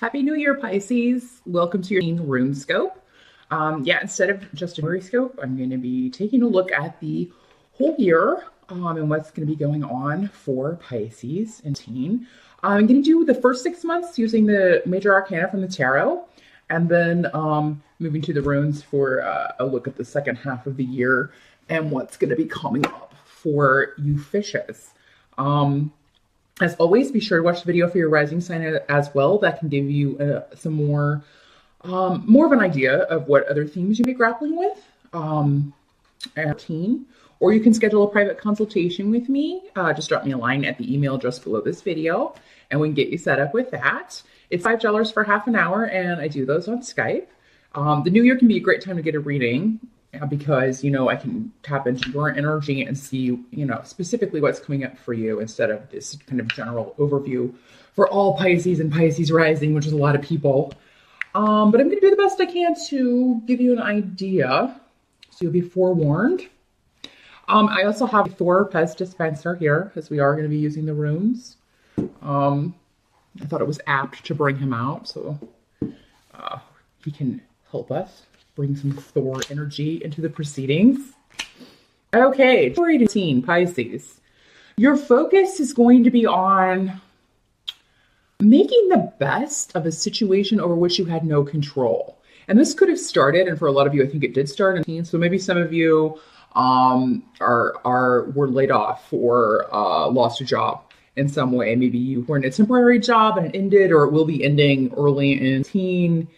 Happy New Year, Pisces. Welcome to your rune scope. Instead of just a January scope, I'm going to be taking a look at the whole year and what's going to be going on for Pisces and teen. I'm going to do the first 6 months using the major arcana from the tarot, and then moving to the runes for a look at the second half of the year and what's going to be coming up for you fishes. As always, be sure to watch the video for your rising sign as well. That can give you some more of an idea of what other themes you may be grappling with at teen. Or you can schedule a private consultation with me. Just drop me a line at the email just below this video, and we can get you set up with that. It's $5 for half an hour, and I do those on Skype. The new year can be a great time to get a reading because, I can tap into your energy and see, specifically what's coming up for you instead of this kind of general overview for all Pisces and Pisces rising, which is a lot of people. But I'm going to do the best I can to give you an idea, so you'll be forewarned. I also have a Thor Pez dispenser here, as we are going to be using the runes. I thought it was apt to bring him out, so he can help us bring some Thor energy into the proceedings. Okay, 18 Pisces. Your focus is going to be on making the best of a situation over which you had no control. And this could have started, and for a lot of you, I think it did start in teen. So maybe some of you were laid off or lost a job in some way. Maybe you were in a temporary job and it ended, or it will be ending early in teen,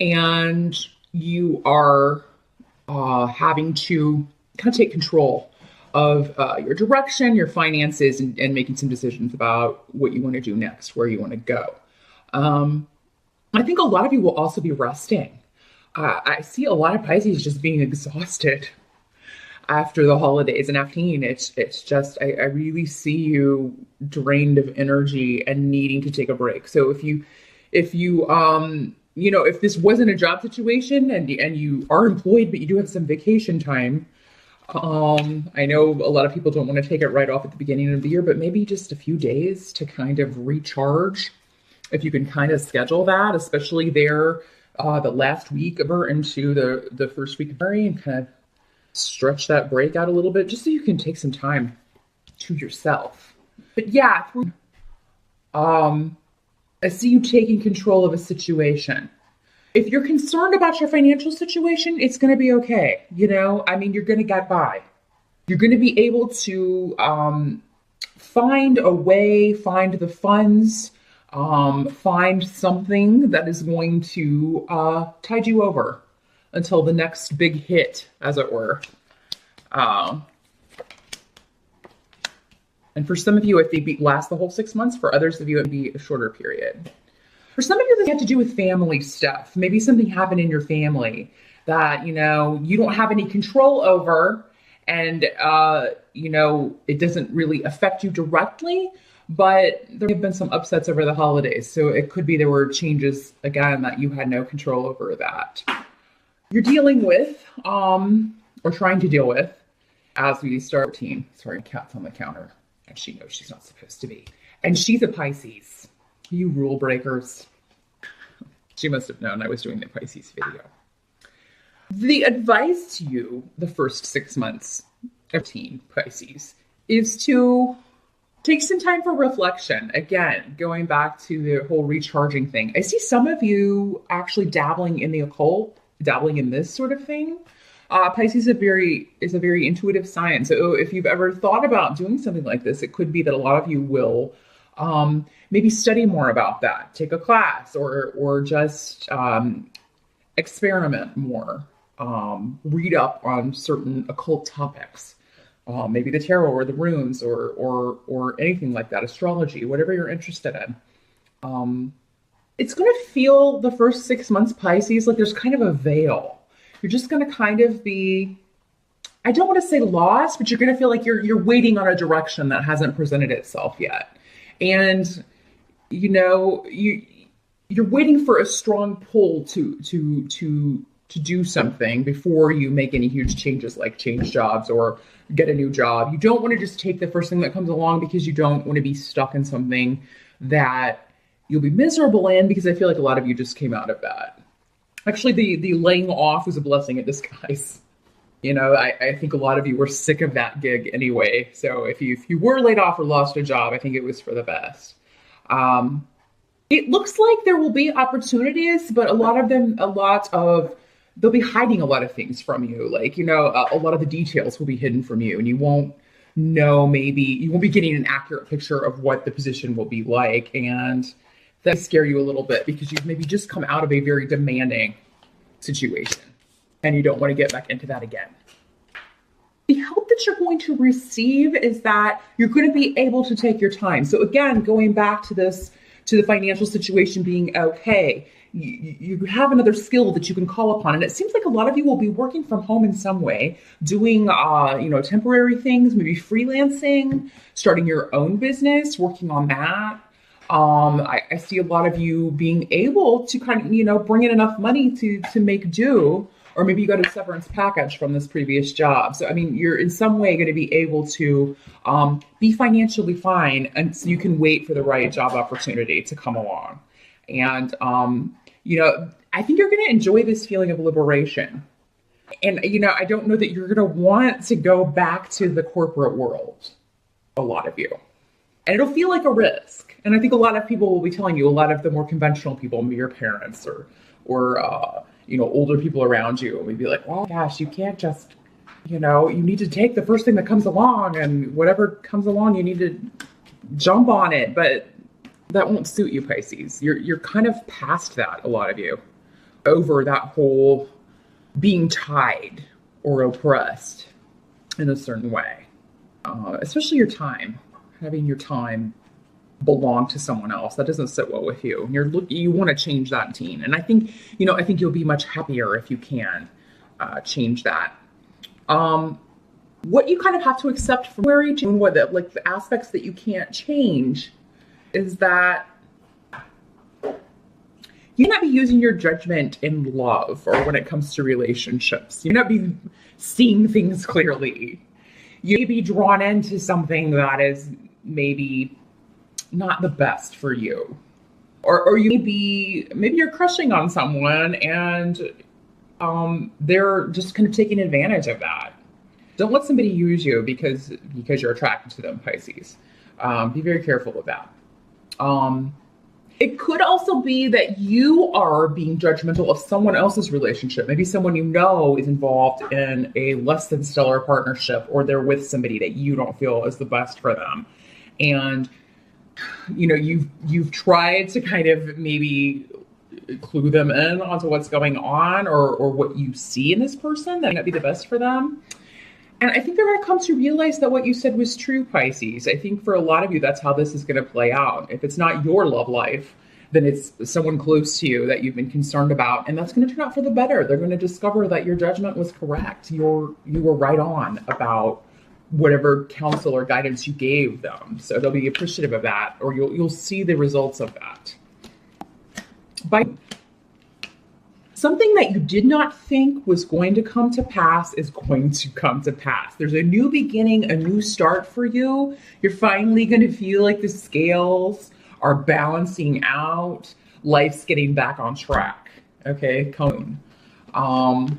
and you are having to kind of take control of your direction, your finances, and making some decisions about what you want to do next, where you want to go. I think a lot of you will also be resting. I see a lot of Pisces just being exhausted after the holidays, and after it's just, I really see you drained of energy and needing to take a break. So if this wasn't a job situation and you are employed, but you do have some vacation time, I know a lot of people don't want to take it right off at the beginning of the year, but maybe just a few days to kind of recharge. If you can kind of schedule that, especially there, the last week of or into the first week of February, and kind of stretch that break out a little bit, just so you can take some time to yourself. But yeah, I see you taking control of a situation. If you're concerned about your financial situation, it's going to be okay. You're going to get by. You're going to be able to find a way, find the funds, find something that is going to tide you over until the next big hit, as it were. And for some of you, it may last the whole 6 months. For others of you, it may be a shorter period. For some of you, this has to do with family stuff. Maybe something happened in your family that, you don't have any control over, and, it doesn't really affect you directly, but there have been some upsets over the holidays. So it could be there were changes, again, that you had no control over that you're dealing with, or trying to deal with as we start routine. Sorry, cat's on the counter, and she knows she's not supposed to be. And she's a Pisces. You rule breakers. She must have known I was doing the Pisces video. The advice to you the first 6 months of teen Pisces is to take some time for reflection. Again, going back to the whole recharging thing. I see some of you actually dabbling in the occult, dabbling in this sort of thing. Pisces is a very intuitive sign. So if you've ever thought about doing something like this, it could be that a lot of you will maybe study more about that, take a class, or just experiment more, read up on certain occult topics, maybe the tarot or the runes or anything like that, astrology, whatever you're interested in. It's going to feel the first 6 months, Pisces, like there's kind of a veil. You're just going to kind of be, I don't want to say lost, but you're going to feel like you're waiting on a direction that hasn't presented itself yet. And, you're waiting for a strong pull to do something before you make any huge changes, like change jobs or get a new job. You don't want to just take the first thing that comes along because you don't want to be stuck in something that you'll be miserable in, because I feel like a lot of you just came out of that. Actually, the laying off was a blessing in disguise. I think a lot of you were sick of that gig anyway. So if you were laid off or lost a job, I think it was for the best. It looks like there will be opportunities, but they'll be hiding a lot of things from you. Like, a lot of the details will be hidden from you, and you won't know, maybe you won't be getting an accurate picture of what the position will be like. And that scare you a little bit, because you've maybe just come out of a very demanding situation and you don't want to get back into that again. The help that you're going to receive is that you're going to be able to take your time. So again, going back to the financial situation being okay, you have another skill that you can call upon. And it seems like a lot of you will be working from home in some way, doing, temporary things, maybe freelancing, starting your own business, working on that. I see a lot of you being able to kind of, bring in enough money to make do, or maybe you got a severance package from this previous job. So, you're in some way going to be able to be financially fine, and so you can wait for the right job opportunity to come along. And, I think you're going to enjoy this feeling of liberation. And, I don't know that you're going to want to go back to the corporate world, a lot of you. And it'll feel like a risk. And I think a lot of people will be telling you, a lot of the more conventional people, maybe your parents or older people around you, will be like, well, gosh, you can't just, you need to take the first thing that comes along, and whatever comes along, you need to jump on it. But that won't suit you, Pisces. You're kind of past that, a lot of you, over that whole being tied or oppressed in a certain way, especially your time. Having your time belong to someone else, that doesn't sit well with you. You want to change that, teen. And I think you'll be much happier if you can change that. What you kind of have to accept from where you what the aspects that you can't change is that you may not be using your judgment in love or when it comes to relationships. You may not be seeing things clearly. You may be drawn into something that is maybe not the best for you. Or maybe you're crushing on someone and they're just kind of taking advantage of that. Don't let somebody use you because you're attracted to them, Pisces. Be very careful of that. It could also be that you are being judgmental of someone else's relationship. Maybe someone is involved in a less than stellar partnership, or they're with somebody that you don't feel is the best for them. And, you've tried to kind of maybe clue them in onto what's going on or what you see in this person that might not be the best for them. And I think they're going to come to realize that what you said was true, Pisces. I think for a lot of you, that's how this is going to play out. If it's not your love life, then it's someone close to you that you've been concerned about. And that's going to turn out for the better. They're going to discover that your judgment was correct. You were right on about whatever counsel or guidance you gave them. So they'll be appreciative of that, or you'll see the results of that. Something that you did not think was going to come to pass is going to come to pass. There's a new beginning, a new start for you. You're finally going to feel like the scales are balancing out. Life's getting back on track. Okay, come. And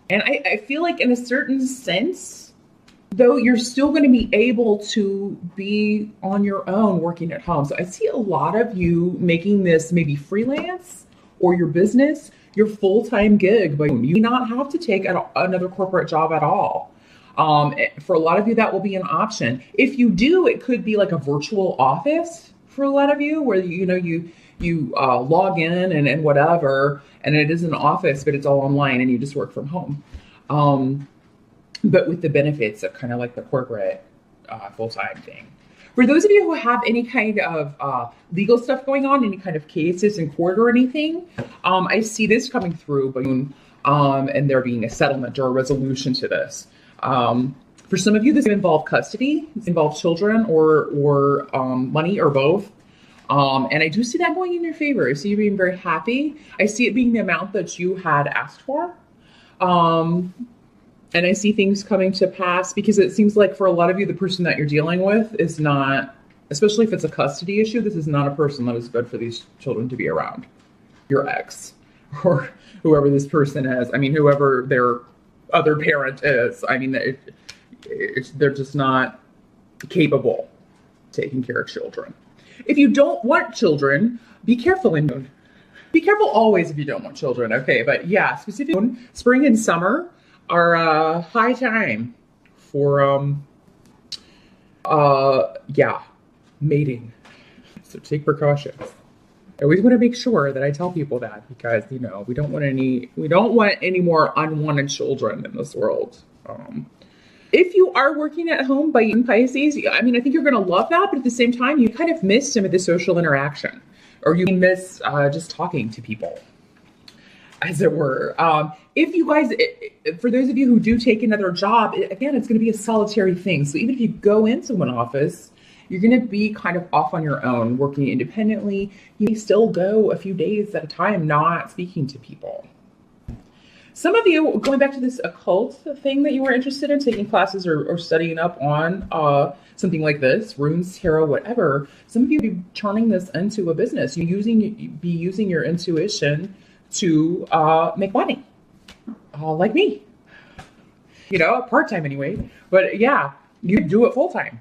I feel like in a certain sense, though, you're still going to be able to be on your own working at home. So I see a lot of you making this maybe freelance or your business, your full-time gig, but you do not have to take another corporate job at all. For a lot of you, that will be an option. If you do, it could be like a virtual office for a lot of you, where you log in and whatever, and it is an office, but it's all online and you just work from home. But with the benefits of kind of like the corporate full-time thing. For those of you who have any kind of legal stuff going on, any kind of cases in court or anything, I see this coming through, and there being a settlement or a resolution to this. For some of you, this involves custody, this involves children or money or both. And I do see that going in your favor. I see you being very happy. I see it being the amount that you had asked for. And I see things coming to pass because it seems like for a lot of you, the person that you're dealing with is not especially if it's a custody issue. This is not a person that is good for these children to be around. Your ex or whoever this person is. I mean, whoever their other parent is. I mean, they're just not capable of taking care of children. If you don't want children, be careful and be careful always if you don't want children. Okay, but yeah, specifically spring and summer are a high time for mating. So take precautions. I always want to make sure that I tell people that because we don't want any more unwanted children in this world. If you are working at home by Pisces, I mean, I think you're going to love that, but at the same time, you kind of miss some of the social interaction, or you miss just talking to people, as it were. If you guys, for those of you who do take another job, again, it's going to be a solitary thing. So even if you go into an office, you're going to be kind of off on your own, working independently. You may still go a few days at a time, not speaking to people. Some of you, going back to this occult thing that you were interested in, taking classes or studying up on something like this, runes, tarot, whatever, some of you be turning this into a business. You be using your intuition to make money, like me. Part-time anyway. But yeah, you do it full-time.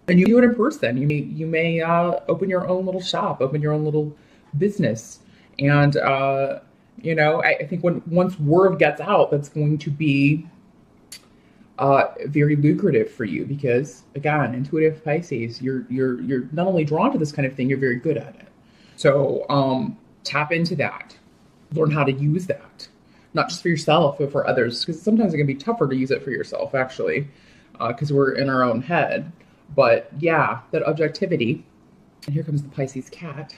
And you do it in person. You may open your own little shop, open your own little business. And I think once word gets out, that's going to be very lucrative for you because, again, intuitive Pisces, you're not only drawn to this kind of thing, you're very good at it. So tap into that. Learn how to use that, not just for yourself, but for others, because sometimes it can be tougher to use it for yourself, actually, because we're in our own head. But yeah, that objectivity. And here comes the Pisces cat,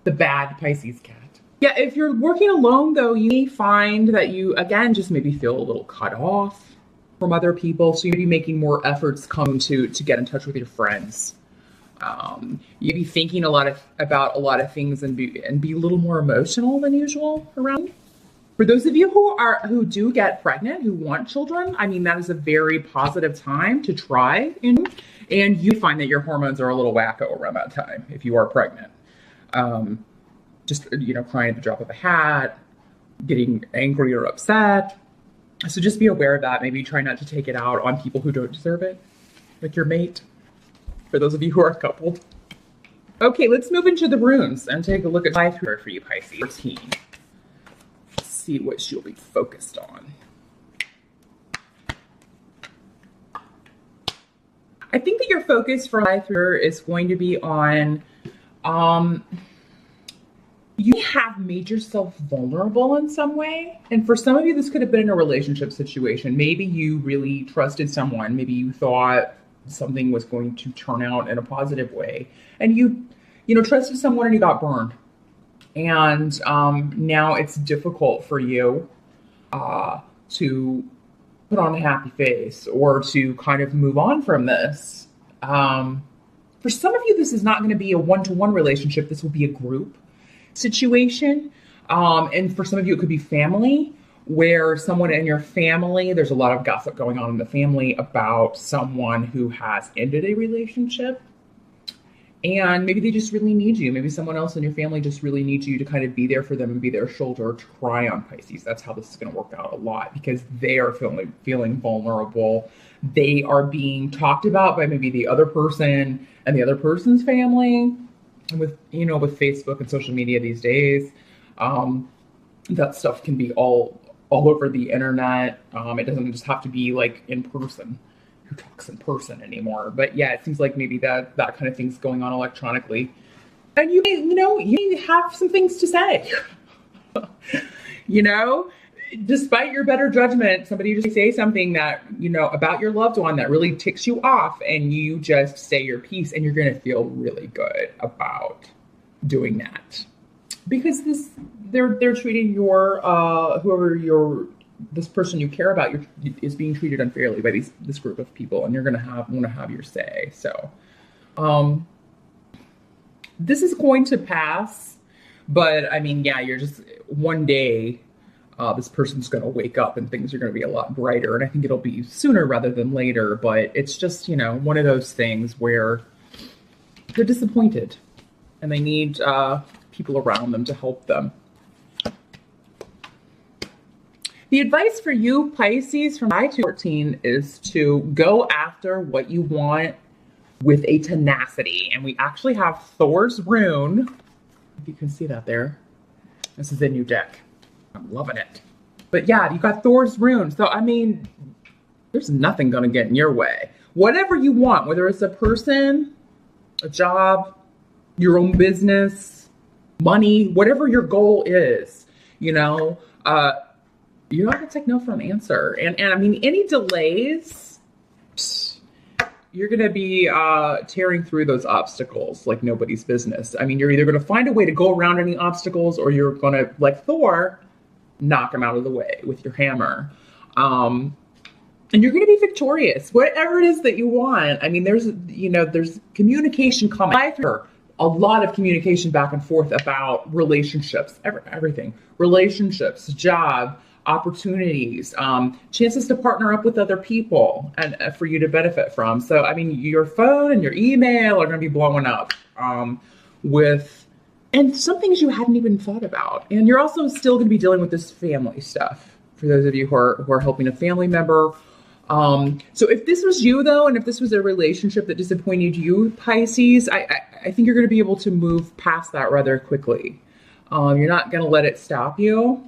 the bad Pisces cat. Yeah, if you're working alone, though, you may find that you, again, just maybe feel a little cut off from other people. So you'd be making more efforts to get in touch with your friends. You'd be thinking about a lot of things and be a little more emotional than usual around. For those of you who do get pregnant, who want children, I mean, that is a very positive time to try. And you find that your hormones are a little wacko around that time if you are pregnant. Just, crying at the drop of a hat, getting angry or upset. So just be aware of that. Maybe try not to take it out on people who don't deserve it, like your mate, for those of you who are coupled. Okay, let's move into the runes and take a look at my for you, Pisces. 14. Let's see what she'll be focused on. I think that your focus for my through is going to be on you have made yourself vulnerable in some way. And for some of you, this could have been in a relationship situation. Maybe you really trusted someone. Maybe you thought something was going to turn out in a positive way. And you trusted someone and you got burned. And now it's difficult for you to put on a happy face or to kind of move on from this. For some of you, this is not going to be a one-to-one relationship. This will be a group situation. And for some of you, it could be family, where someone in your family, there's a lot of gossip going on in the family about someone who has ended a relationship. And maybe they just really need you. Maybe someone else in your family just really needs you to kind of be there for them and be their shoulder to cry on, Pisces. That's how this is going to work out a lot because they are feeling vulnerable. They are being talked about by maybe the other person and the other person's family. And with Facebook and social media these days, that stuff can be all over the internet. It doesn't just have to be like in person. Who talks in person anymore? But yeah, it seems like maybe that kind of thing's going on electronically. And you may have some things to say. Despite your better judgment, somebody just say something that, about your loved one that really ticks you off, and you just say your piece, and you're going to feel really good about doing that. Because they're treating this person you care about is being treated unfairly by this group of people, and you're going to want to have your say. So, this is going to pass, but I mean, yeah, you're just one day. This person's going to wake up and things are going to be a lot brighter. And I think it'll be sooner rather than later. But it's just, one of those things where they're disappointed and they need people around them to help them. The advice for you, Pisces, from 5 to 14 is to go after what you want with a tenacity. And we actually have Thor's rune. If you can see that there. This is a new deck. I'm loving it. But yeah, you got Thor's rune. So, I mean, there's nothing going to get in your way. Whatever you want, whether it's a person, a job, your own business, money, whatever your goal is, you know, you're not going to take no for an answer. And I mean, any delays, you're going to be tearing through those obstacles like nobody's business. I mean, you're either going to find a way to go around any obstacles or you're going to, like Thor, knock them out of the way with your hammer. And you're going to be victorious, whatever it is that you want. I mean, there's communication coming. I hear a lot of communication back and forth about relationships, everything, relationships, job, opportunities, chances to partner up with other people and for you to benefit from. So, I mean, your phone and your email are going to be blowing up and some things you hadn't even thought about. And you're also still going to be dealing with this family stuff for those of you who are helping a family member. So if this was you though, and if this was a relationship that disappointed you, Pisces, I think you're going to be able to move past that rather quickly. You're not going to let it stop you.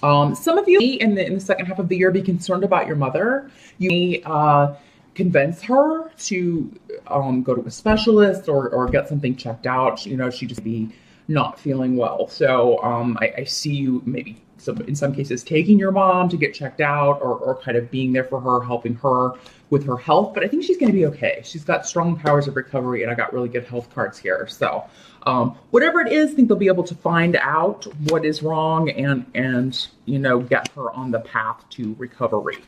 Some of you in the second half of the year be concerned about your mother. You may convince her to go to a specialist or get something checked out. You know, she just be not feeling well. So I see you maybe in some cases taking your mom to get checked out or kind of being there for her, helping her with her health. But I think she's going to be okay. She's got strong powers of recovery and I got really good health cards here. So whatever it is, I think they'll be able to find out what is wrong and you know, get her on the path to recovery.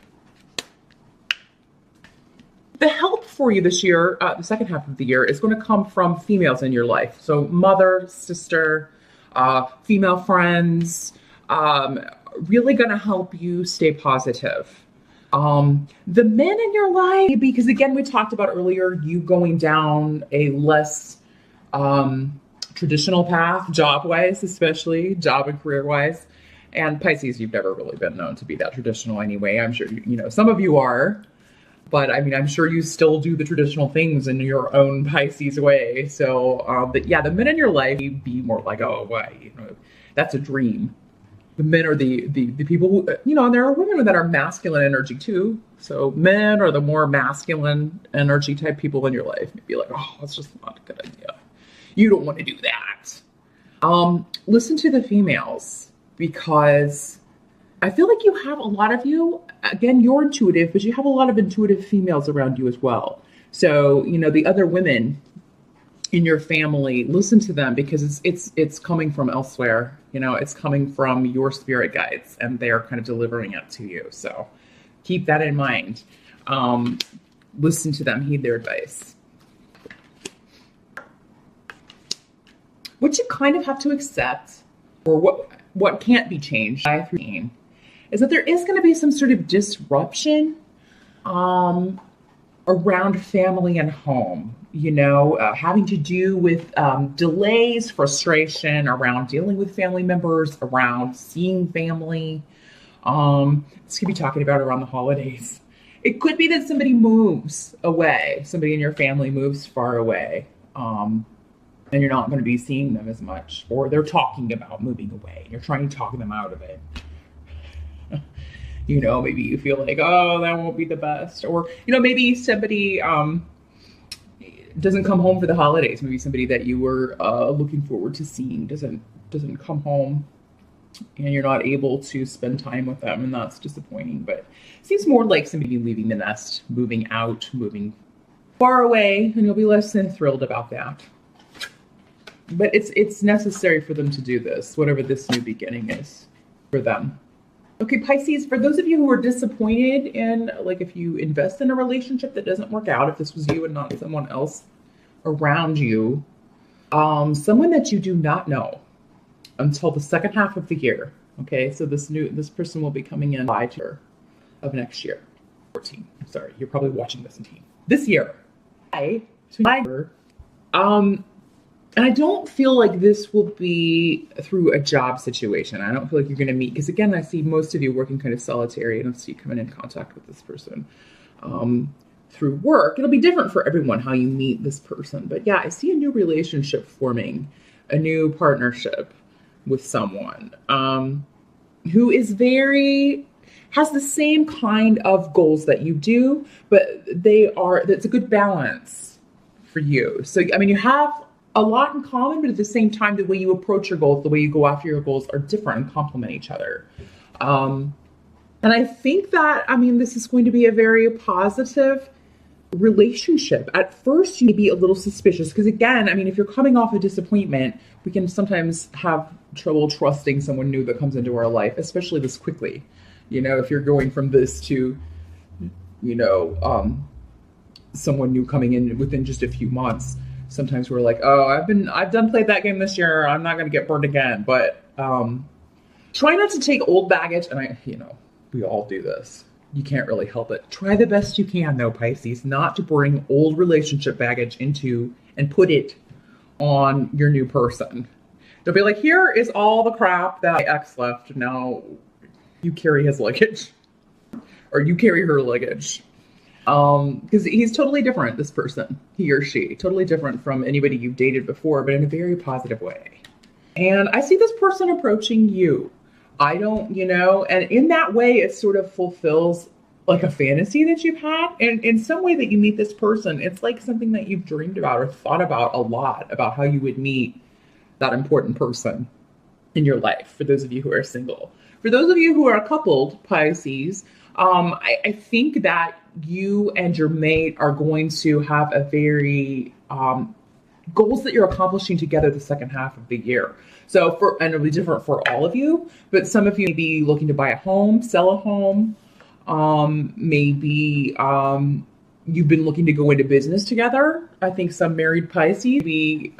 The help for you this year, the second half of the year, is going to come from females in your life. So mother, sister, female friends, really going to help you stay positive. The men in your life, because again, we talked about earlier, you going down a less traditional path, job-wise, especially job and career-wise. And Pisces, you've never really been known to be that traditional anyway. I'm sure, you know, some of you are. But I mean, I'm sure you still do the traditional things in your own Pisces way. So, but yeah, the men in your life, you'd be more like, oh, why? You know, that's a dream. The men are the people who, you know, and there are women that are masculine energy too. So men are the more masculine energy type people in your life. You'd be like, oh, that's just not a good idea. You don't want to do that. Listen to the females because I feel like you have a lot of you, again, you're intuitive, but you have a lot of intuitive females around you as well. So, you know, the other women in your family, listen to them because it's coming from elsewhere. You know, it's coming from your spirit guides and they're kind of delivering it to you. So keep that in mind. Listen to them, heed their advice. What you kind of have to accept, or what can't be changed is that there is going to be some sort of disruption around family and home, you know, having to do with delays, frustration around dealing with family members, around seeing family. This could be talking about around the holidays. It could be that somebody moves away, somebody in your family moves far away, and you're not going to be seeing them as much, or they're talking about moving away. You're trying to talk them out of it. You know, maybe you feel like, oh, that won't be the best. Or, you know, maybe somebody doesn't come home for the holidays. Maybe somebody that you were looking forward to seeing doesn't come home and you're not able to spend time with them. And that's disappointing. But it seems more like somebody leaving the nest, moving out, moving far away. And you'll be less than thrilled about that. But it's necessary for them to do this, whatever this new beginning is for them. Okay, Pisces, for those of you who are disappointed in, like, if you invest in a relationship that doesn't work out, if this was you and not someone else around you, someone that you do not know until the second half of the year. Okay, so this person will be coming in by July of next year. 14. Sorry, you're probably watching this in this year. And I don't feel like this will be through a job situation. I don't feel like you're going to meet, because again, I see most of you working kind of solitary. I don't see you coming in contact with this person through work. It'll be different for everyone how you meet this person. But yeah, I see a new relationship forming, a new partnership with someone who is has the same kind of goals that you do, but that's a good balance for you. So, I mean, you have a lot in common, but at the same time, the way you approach your goals, the way you go after your goals are different and complement each other. And I think that, I mean, this is going to be a very positive relationship. At first, you may be a little suspicious because, again, I mean, if you're coming off a disappointment, we can sometimes have trouble trusting someone new that comes into our life, especially this quickly. You know, if you're going from this to, you know, someone new coming in within just a few months. Sometimes we're like, oh, I've done played that game this year. I'm not going to get burned again. But try not to take old baggage. And we all do this. You can't really help it. Try the best you can, though, Pisces, not to bring old relationship baggage into and put it on your new person. Don't be like, here is all the crap that my ex left. Now you carry his luggage, or you carry her luggage. Because he's totally different, this person, he or she, totally different from anybody you've dated before, but in a very positive way. And I see this person approaching you. And in that way, it sort of fulfills like a fantasy that you've had. And in some way that you meet this person, it's like something that you've dreamed about or thought about a lot, about how you would meet that important person in your life, for those of you who are single. For those of you who are coupled, Pisces, I think that you and your mate are going to have a very goals that you're accomplishing together the second half of the year. So and it'll be different for all of you, but some of you may be looking to buy a home, sell a home. Maybe you've been looking to go into business together. I think some married Pisces be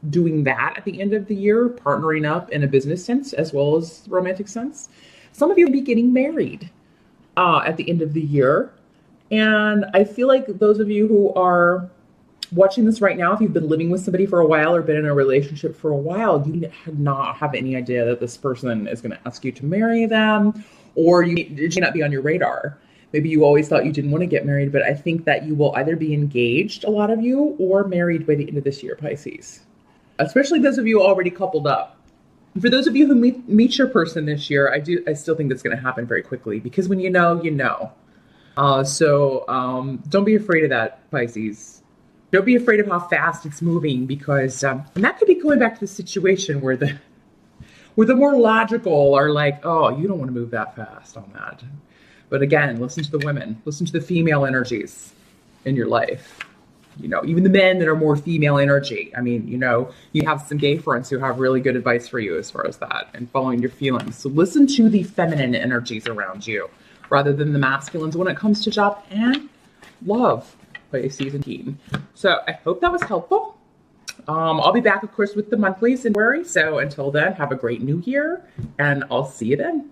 doing that at the end of the year, partnering up in a business sense as well as romantic sense. Some of you will be getting married at the end of the year. And I feel like those of you who are watching this right now, if you've been living with somebody for a while or been in a relationship for a while, you did not have any idea that this person is going to ask you to marry them, or it may not be on your radar. Maybe you always thought you didn't want to get married, but I think that you will either be engaged, a lot of you, or married by the end of this year, Pisces. Especially those of you already coupled up. For those of you who meet your person this year, I still think that's going to happen very quickly, because when you know, you know. So don't be afraid of that, Pisces. Don't be afraid of how fast it's moving, because and that could be going back to the situation where the more logical are like, oh, you don't want to move that fast on that. But again, listen to the women, listen to the female energies in your life. Even the men that are more female energy. I mean, you have some gay friends who have really good advice for you as far as that and following your feelings. So listen to the feminine energies around you rather than the masculines when it comes to job and love, Pisces and team. So I hope that was helpful. I'll be back, of course, with the monthlies in February. So until then, have a great new year, and I'll see you then.